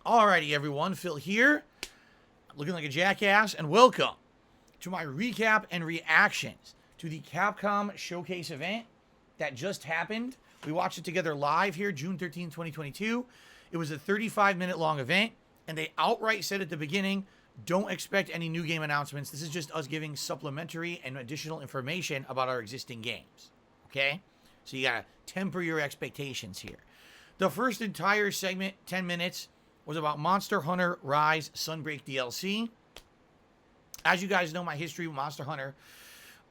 Alrighty, everyone. Phil here, looking like a jackass, and welcome to my recap and reactions to the Capcom Showcase event that just happened. We watched it together live here, June 13, 2022. It was a 35-minute long event, and they outright said at the beginning, don't expect any new game announcements. This is just us giving supplementary and additional information about our existing games. Okay? So you gotta temper your expectations here. The first entire segment, 10 minutes, was about Monster Hunter Rise Sunbreak DLC. As you guys know, my history with Monster Hunter,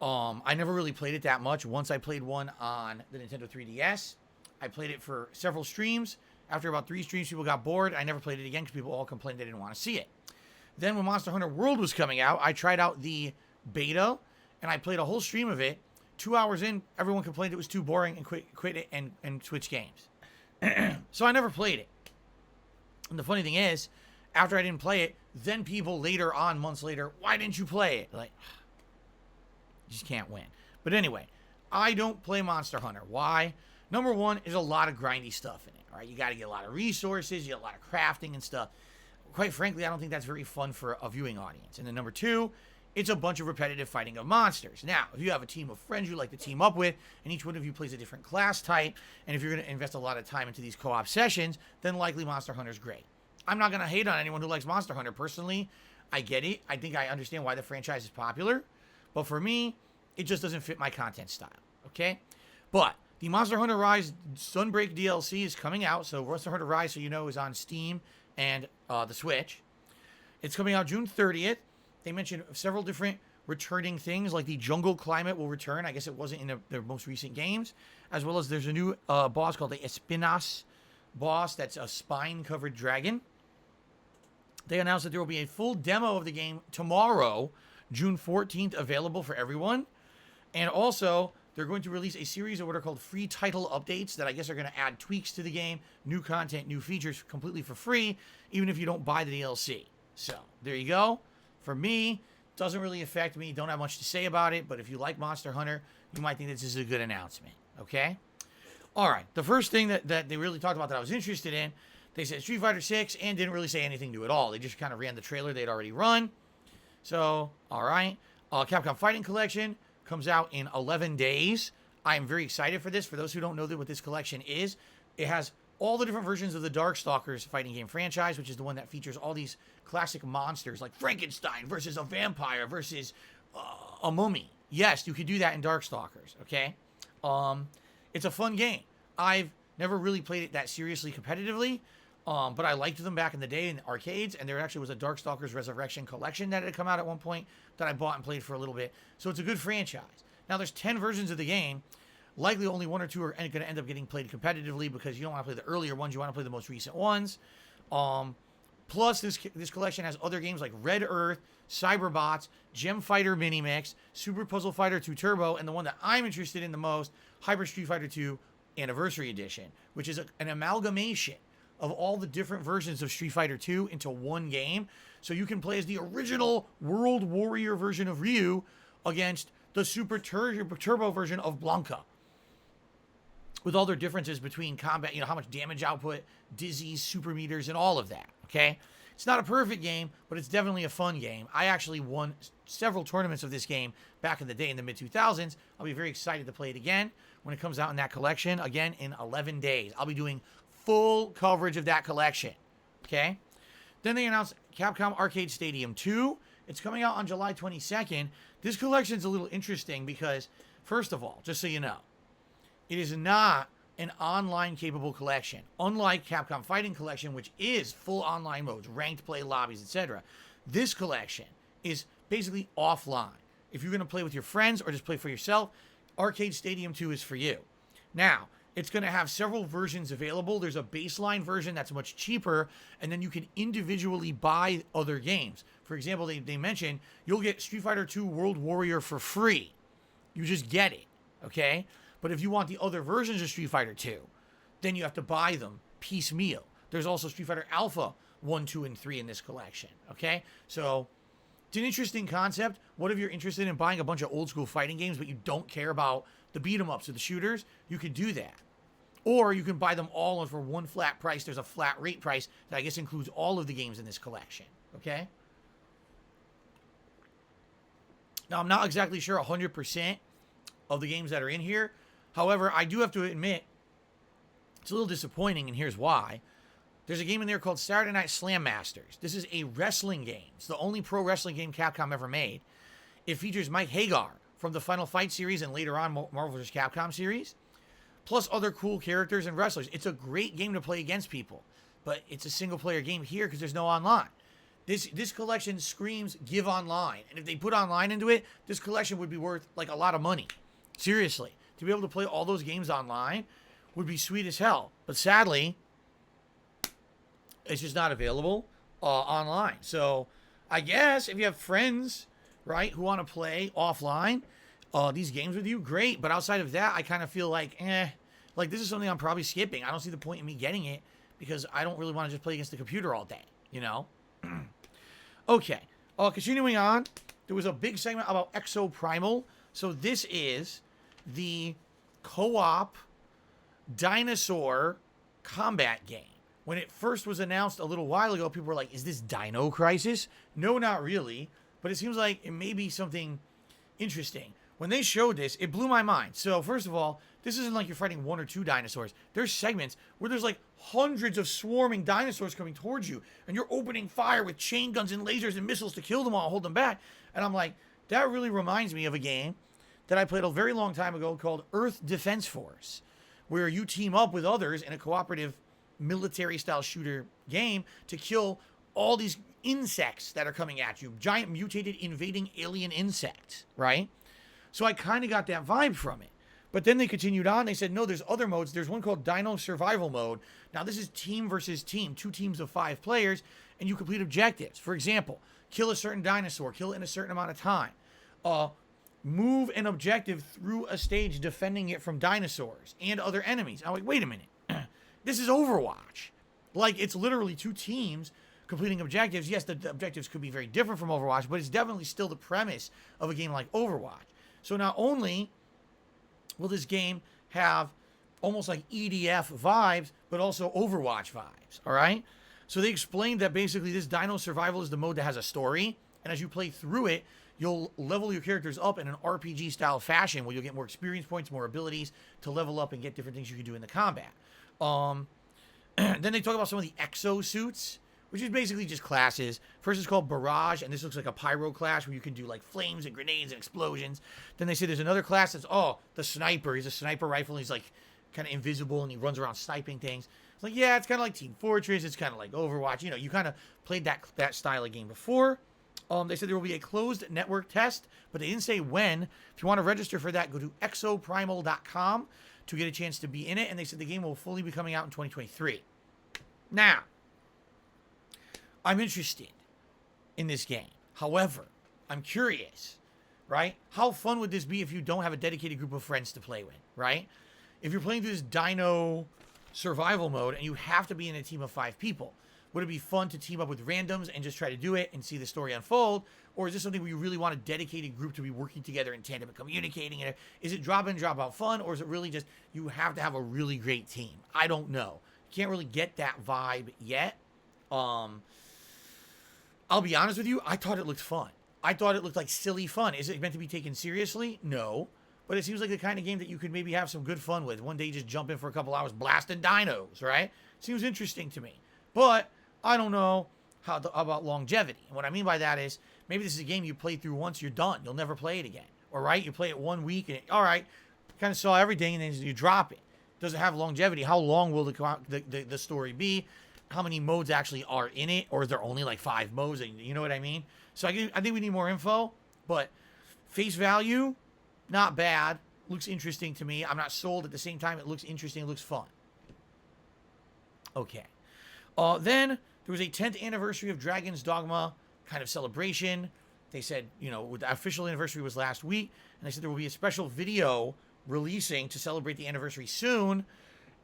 I never really played it that much. Once I played one on the Nintendo 3DS. I played it for several streams. After about 3 streams, people got bored. I never played it again because people all complained they didn't want to see it. Then when Monster Hunter World was coming out, I tried out the beta, and I played a whole stream of it. 2 hours in, everyone complained it was too boring and quit it and switched games. So I never played it. And the funny thing is, after I didn't play it, then people later on, months later, why didn't you play it? Like, you just can't win. But anyway, I don't play Monster Hunter. Why? Number one, there's a lot of grindy stuff in it. All right, you got to get a lot of resources, you get a lot of crafting and stuff. Quite frankly, I don't think that's very fun for a viewing audience. And then number two, it's a bunch of repetitive fighting of monsters. Now, if you have a team of friends you like to team up with, and each one of you plays a different class type, and if you're going to invest a lot of time into these co-op sessions, then likely Monster Hunter's great. I'm not going to hate on anyone who likes Monster Hunter. Personally, I get it. I think I understand why the franchise is popular. But for me, it just doesn't fit my content style. Okay? But the Monster Hunter Rise Sunbreak DLC is coming out. So Monster Hunter Rise, so you know, is on Steam and the Switch. It's coming out June 30th. They mentioned several different returning things, like the jungle climate will return. I guess it wasn't in their most recent games. As well as there's a new boss called the Espinas boss that's a spine-covered dragon. They announced that there will be a full demo of the game tomorrow, June 14th, available for everyone. And also, they're going to release a series of what are called free title updates that I guess are going to add tweaks to the game, new content, new features completely for free, even if you don't buy the DLC. So, there you go. For me, doesn't really affect me. Don't have much to say about it. But if you like Monster Hunter, you might think this is a good announcement. Okay? All right. The first thing that they really talked about that I was interested in, they said Street Fighter 6 and didn't really say anything new at all. They just kind of ran the trailer they'd already run. So, all right. Capcom Fighting Collection comes out in 11 days. I am very excited for this. For those who don't know what this collection is, it has all the different versions of the Darkstalkers fighting game franchise, which is the one that features all these classic monsters like Frankenstein versus a vampire versus a mummy. Yes, you could do that in Darkstalkers, okay? It's a fun game. I've never really played it that seriously competitively, but I liked them back in the day in arcades, and there actually was a Darkstalkers Resurrection collection that had come out at one point that I bought and played for a little bit. So it's a good franchise. Now, there's 10 versions of the game. Likely only 1 or 2 are going to end up getting played competitively because you don't want to play the earlier ones. You want to play the most recent ones. Plus, this collection has other games like Red Earth, Cyberbots, Gem Fighter Mini Mix, Super Puzzle Fighter 2 Turbo, and the one that I'm interested in the most, Hyper Street Fighter 2 Anniversary Edition, which is an amalgamation of all the different versions of Street Fighter 2 into one game. So you can play as the original World Warrior version of Ryu against the Super Turbo version of Blanca, with all their differences between combat, how much damage output, dizzies, super meters, and all of that, okay? It's not a perfect game, but it's definitely a fun game. I actually won several tournaments of this game back in the day in the mid-2000s. I'll be very excited to play it again when it comes out in that collection, again, in 11 days. I'll be doing full coverage of that collection, okay? Then they announced Capcom Arcade Stadium 2. It's coming out on July 22nd. This collection's a little interesting because, first of all, just so you know, it is not an online-capable collection. Unlike Capcom Fighting Collection, which is full online modes, ranked play, lobbies, etc., this collection is basically offline. If you're going to play with your friends or just play for yourself, Arcade Stadium 2 is for you. Now, it's going to have several versions available. There's a baseline version that's much cheaper, and then you can individually buy other games. For example, they mentioned you'll get Street Fighter 2 World Warrior for free. You just get it, okay? But if you want the other versions of Street Fighter 2, then you have to buy them piecemeal. There's also Street Fighter Alpha 1, 2, and 3 in this collection, okay? So, it's an interesting concept. What if you're interested in buying a bunch of old school fighting games, but you don't care about the beat 'em ups or the shooters? You could do that. Or you can buy them all for one flat price. There's a flat rate price that I guess includes all of the games in this collection. Okay? Now, I'm not exactly sure 100% of the games that are in here. However, I do have to admit, it's a little disappointing, and here's why. There's a game in there called Saturday Night Slam Masters. This is a wrestling game. It's the only pro wrestling game Capcom ever made. It features Mike Hagar from the Final Fight series and later on Marvel vs. Capcom series, plus other cool characters and wrestlers. It's a great game to play against people, but it's a single-player game here because there's no online. This collection screams give online, and if they put online into it, this collection would be worth like a lot of money. Seriously, to be able to play all those games online would be sweet as hell. But sadly, it's just not available online. So I guess if you have friends, right, who want to play offline these games with you, great. But outside of that, I kind of feel like, like this is something I'm probably skipping. I don't see the point in me getting it because I don't really want to just play against the computer all day, you know? Okay. Continuing on, there was a big segment about Exoprimal. So this is the co-op dinosaur combat game. When it first was announced a little while ago, people were like, is this Dino Crisis? No, not really. But it seems like it may be something interesting. When they showed this, it blew my mind. So first of all, this isn't like you're fighting one or two dinosaurs. There's segments where there's like hundreds of swarming dinosaurs coming towards you, and you're opening fire with chain guns and lasers and missiles to kill them all, hold them back. And I'm like, that really reminds me of a game that I played a very long time ago called Earth Defense Force, where you team up with others in a cooperative military-style shooter game to kill all these insects that are coming at you. Giant mutated invading alien insects, right? So I kind of got that vibe from it. But then they continued on. They said, no, there's other modes. There's one called Dino Survival Mode. Now, this is team versus team, 2 teams of 5 players, and you complete objectives. For example, kill a certain dinosaur, kill it in a certain amount of time. Move an objective through a stage defending it from dinosaurs and other enemies. I'm like, wait a minute. This is Overwatch. Like, it's literally 2 teams completing objectives. Yes, the objectives could be very different from Overwatch, but it's definitely still the premise of a game like Overwatch. So not only will this game have almost like EDF vibes, but also Overwatch vibes, all right? So they explained that basically this Dino Survival is the mode that has a story, and as you play through it, you'll level your characters up in an RPG-style fashion where you'll get more experience points, more abilities to level up and get different things you can do in the combat. Then they talk about some of the exosuits, which is basically just classes. First is called Barrage, and this looks like a pyro class where you can do like flames and grenades and explosions. Then they say there's another class that's, the sniper. He's a sniper rifle. He's like kind of invisible and he runs around sniping things. It's like, yeah, it's kind of like Team Fortress. It's kind of like Overwatch. You know, you kind of played that style of game before. They said there will be a closed network test, but they didn't say when. If you want to register for that, go to exoprimal.com to get a chance to be in it. And they said the game will fully be coming out in 2023. Now, I'm interested in this game. However, I'm curious, right? How fun would this be if you don't have a dedicated group of friends to play with, right? If you're playing through this Dino Survival mode and you have to be in a team of 5 people, would it be fun to team up with randoms and just try to do it and see the story unfold? Or is this something where you really want a dedicated group to be working together in tandem and communicating? And is it drop in, drop out fun? Or is it really just you have to have a really great team? I don't know. Can't really get that vibe yet. I'll be honest with you. I thought it looked fun. I thought it looked like silly fun. Is it meant to be taken seriously? No. But it seems like the kind of game that you could maybe have some good fun with. One day you just jump in for a couple hours blasting dinos, right? Seems interesting to me. But I don't know about longevity. And what I mean by that is maybe this is a game you play through once, you're done. You'll never play it again. All right? You play it 1 week and all right, kind of saw everything and then you drop it. Does it have longevity? How long will the story be? How many modes actually are in it? Or is there only like 5 modes? You know what I mean? So I think we need more info. But face value, not bad. Looks interesting to me. I'm not sold. At the same time, it looks interesting. It looks fun. Okay. Then there was a 10th anniversary of Dragon's Dogma kind of celebration. They said, the official anniversary was last week. And they said there will be a special video releasing to celebrate the anniversary soon.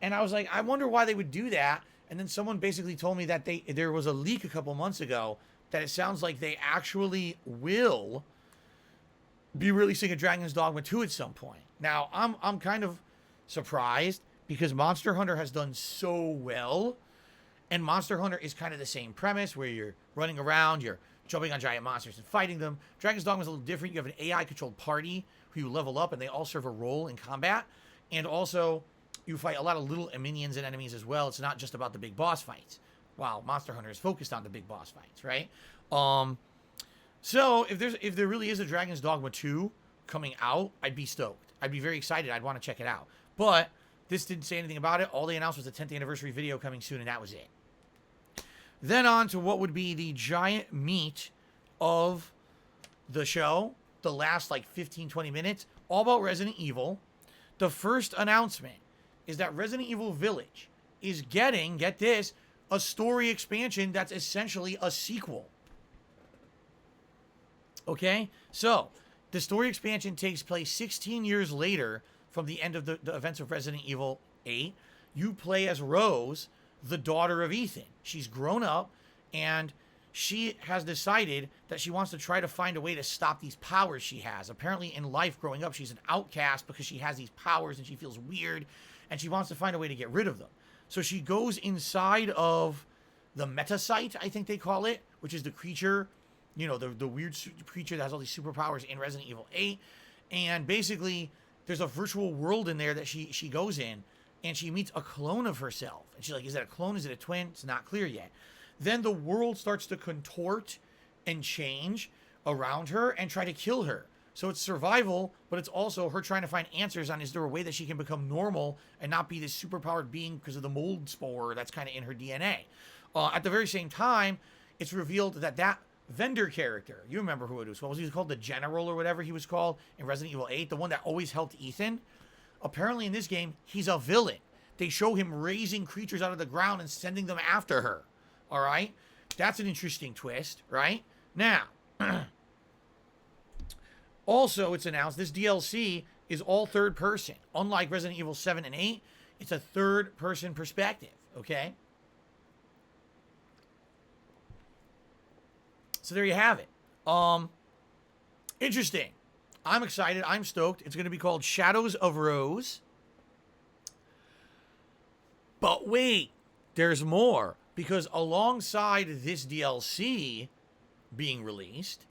And I was like, I wonder why they would do that. And then someone basically told me that there was a leak a couple months ago that it sounds like they actually will be releasing a Dragon's Dogma 2 at some point. Now, I'm kind of surprised because Monster Hunter has done so well. And Monster Hunter is kind of the same premise where you're running around, you're jumping on giant monsters and fighting them. Dragon's Dogma is a little different. You have an AI-controlled party who you level up, and they all serve a role in combat. And also, you fight a lot of little minions and enemies as well. It's not just about the big boss fights. While Monster Hunter is focused on the big boss fights, right? So if there really is a Dragon's Dogma 2 coming out, I'd be stoked. I'd be very excited. I'd want to check it out. But this didn't say anything about it. All they announced was the 10th anniversary video coming soon, and that was it. Then on to what would be the giant meat of the show, the last like 15, 20 minutes, all about Resident Evil. The first announcement is that Resident Evil Village is getting, get this, a story expansion that's essentially a sequel. Okay? So, the story expansion takes place 16 years later from the end of the events of Resident Evil 8. You play as Rose, the daughter of Ethan. She's grown up, and she has decided that she wants to try to find a way to stop these powers she has. Apparently, in life growing up, she's an outcast because she has these powers and she feels weird, and she wants to find a way to get rid of them. So she goes inside of the Metasite, I think they call it, which is the creature, you know, the weird creature that has all these superpowers in Resident Evil 8. And basically, there's a virtual world in there that she goes in, and she meets a clone of herself. And she's like, is that a clone? Is it a twin? It's not clear yet. Then the world starts to contort and change around her and try to kill her. So it's survival, but it's also her trying to find answers on, is there a way that she can become normal and not be this superpowered being because of the mold spore that's kind of in her DNA. At the very same time, it's revealed that vendor character, you remember who it was. What was he called? The General or whatever he was called in Resident Evil 8, the one that always helped Ethan. Apparently in this game, he's a villain. They show him raising creatures out of the ground and sending them after her. All right? That's an interesting twist, right? Now, also it's announced this DLC is all third person. Unlike Resident Evil 7 and 8, it's a third person perspective, okay? So there you have it. Interesting. I'm excited. I'm stoked. It's going to be called Shadows of Rose. But wait, there's more. Because alongside this DLC being released,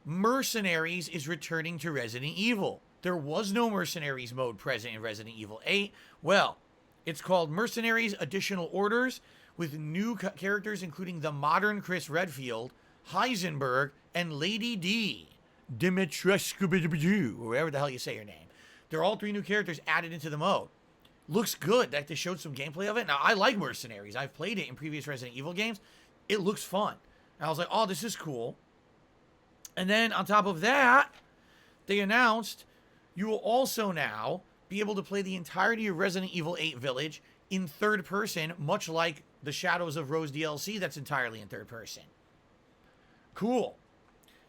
Mercenaries is returning to Resident Evil. There was no Mercenaries mode present in Resident Evil 8. Well, it's called Mercenaries Additional Orders with new characters including the modern Chris Redfield, Heisenberg, and Lady D. Dimitrescu, or whatever the hell you say your name. They're all three new characters added into the mode. Looks good that they showed some gameplay of it. Now, I like Mercenaries. I've played it in previous Resident Evil games. It looks fun. And I was like, oh, this is cool. And then on top of that, they announced you will also now be able to play the entirety of Resident Evil 8 Village in third person, much like the Shadows of Rose DLC that's entirely in third person. Cool.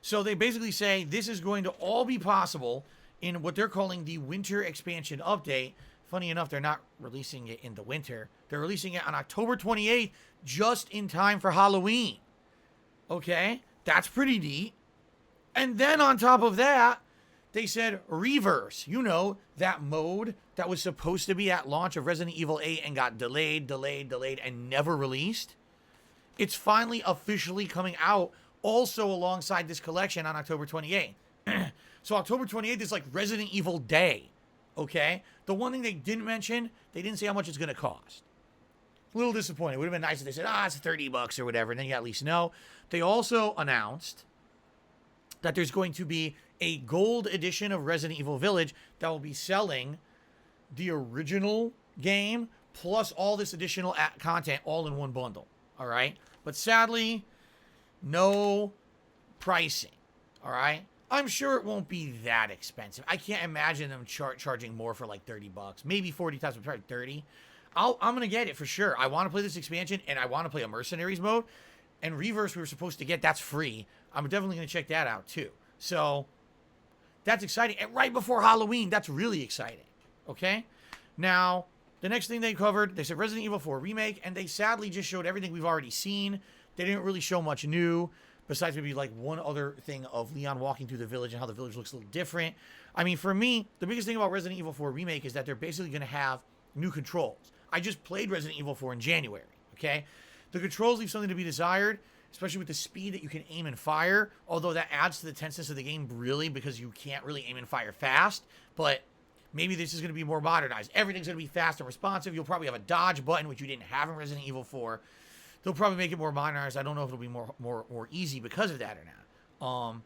So they basically say this is going to all be possible in what they're calling the Winter Expansion Update. Funny enough, they're not releasing it in the winter. They're releasing it on October 28th, just in time for Halloween. Okay? That's pretty neat. And then on top of that, they said Reverse. You know, that mode that was supposed to be at launch of Resident Evil 8 and got delayed, and never released. It's finally officially coming out also alongside this collection on October 28th. So October 28th is like Resident Evil Day. Okay? The one thing they didn't mention, they didn't say how much it's going to cost. A little disappointed. It would have been nice if they said, it's $30 or whatever, and then you at least know. They also announced that there's going to be a gold edition of Resident Evil Village that will be selling the original game plus all this additional content all in one bundle. All right? But sadly, no pricing. All right? I'm sure it won't be that expensive. I can't imagine them charging more for like $30. Maybe 40 times, but probably 30. I'm going to get it for sure. I want to play this expansion, and I want to play a Mercenaries mode. And Reverse we were supposed to get, that's free. I'm definitely going to check that out too. So, that's exciting. And right before Halloween, that's really exciting. Okay? Now, the next thing they covered, they said Resident Evil 4 Remake, and they sadly just showed everything we've already seen. They didn't really show much new, besides maybe like one other thing of Leon walking through the village and how the village looks a little different. I mean, for me, the biggest thing about Resident Evil 4 Remake is that they're basically going to have new controls. I just played Resident Evil 4 in January, okay? The controls leave something to be desired, especially with the speed that you can aim and fire, although that adds to the tenseness of the game, really, because you can't really aim and fire fast, but maybe this is going to be more modernized. Everything's going to be fast and responsive. You'll probably have a dodge button, which you didn't have in Resident Evil 4. They'll probably make it more modernized. I don't know if it'll be more easy because of that or not.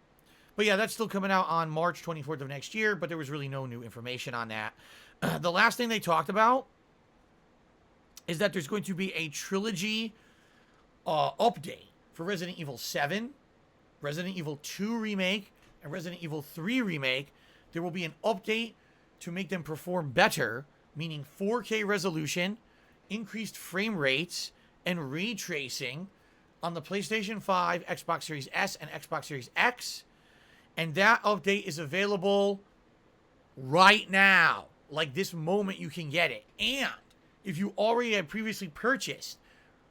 But yeah, that's still coming out on March 24th of next year, but there was really no new information on that. The last thing they talked about is that there's going to be a trilogy update for Resident Evil 7, Resident Evil 2 Remake, and Resident Evil 3 Remake. There will be an update to make them perform better, meaning 4K resolution, increased frame rates, and ray tracing on the PlayStation 5, Xbox Series S, and Xbox Series X. And that update is available right now. Like this moment, you can get it. And if you already had previously purchased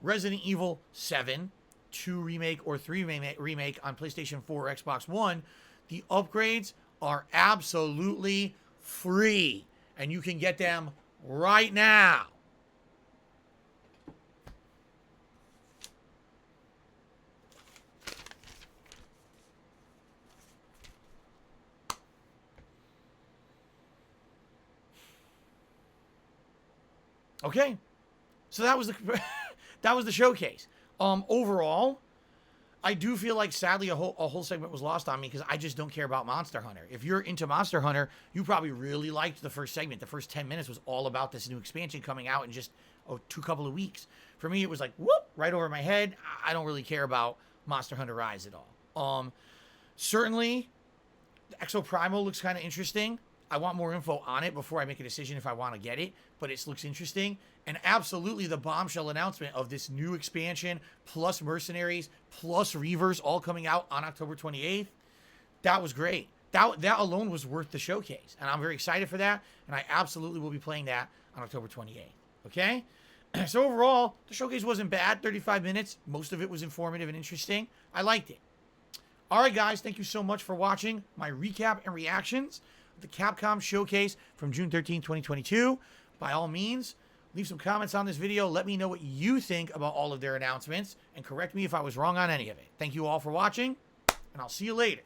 Resident Evil 7, 2 Remake, or 3 Remake on PlayStation 4 or Xbox One, the upgrades are absolutely free. And you can get them right now. Okay, so that was the showcase. Overall, I do feel like sadly a whole segment was lost on me because I just don't care about Monster Hunter. If you're into Monster Hunter, you probably really liked the first segment. The first 10 minutes was all about this new expansion coming out in just a couple of weeks. For me, it was like whoop right over my head. I don't really care about Monster Hunter Rise at all. Certainly, the Exoprimal looks kind of interesting. I want more info on it before I make a decision if I want to get it, but it looks interesting. And absolutely the bombshell announcement of this new expansion, plus Mercenaries, plus Reavers, all coming out on October 28th. That was great. That alone was worth the showcase. And I'm very excited for that. And I absolutely will be playing that on October 28th. Okay? So overall, the showcase wasn't bad. 35 minutes. Most of it was informative and interesting. I liked it. All right, guys. Thank you so much for watching my recap and reactions the Capcom showcase from June 13, 2022. By all means, leave some comments on this video. Let me know what you think about all of their announcements and correct me if I was wrong on any of it. Thank you all for watching, and I'll see you later.